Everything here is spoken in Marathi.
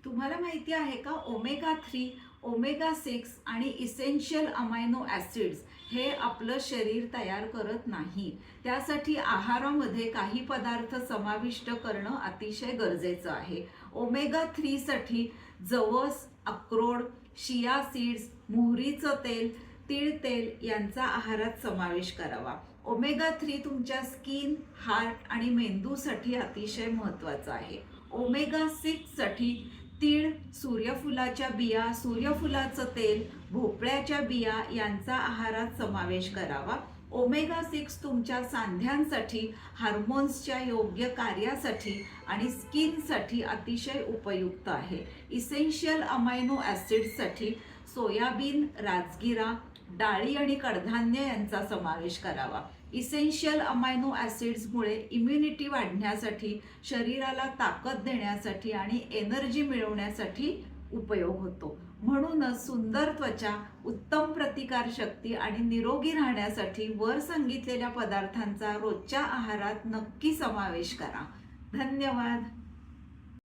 तुम्हाला माहिती आहे का ओमेगा 3, ओमेगा 6 आणि इसेन्शियल अमायनो ॲसिड्स हे आपलं शरीर तयार करत नाही. त्यासाठी आहारामध्ये काही पदार्थ समाविष्ट करणं अतिशय गरजेचं आहे. ओमेगा 3 साठी जवस, अक्रोड, शिया सीड्स, मोहरीचं तेल, तीळ तेल यांचा आहारात समावेश करावा. ओमेगा 3 तुमच्या स्किन, हार्ट आणि मेंदूसाठी अतिशय महत्त्वाचं आहे. ओमेगा 6 साठी तीळ, सूर्यफुलाच्या बिया, सूर्यफुलाचं तेल, भोपळ्याच्या बिया यांचा आहारात समावेश करावा. ओमेगा 6 तुमच्या सांध्यांसाठी, हार्मोन्सच्या योग्य कार्यासाठी आणि स्किनसाठी अतिशय उपयुक्त आहे. इसेन्शियल अमायनो ॲसिड्ससाठी सोयाबीन, राजगिरा, डाळी आणि कडधान्य यांचा समावेश करावा. इसेन्शियल अमायनो ॲसिड्समुळे इम्युनिटी वाढण्यासाठी, शरीराला ताकद देण्यासाठी आणि एनर्जी मिळवण्यासाठी उपयोग होतो. म्हणूनच सुंदर त्वचा, उत्तम प्रतिकारशक्ती आणि निरोगी राहण्यासाठी वर सांगितलेल्या पदार्थांचा रोजच्या आहारात नक्की समावेश करा. धन्यवाद.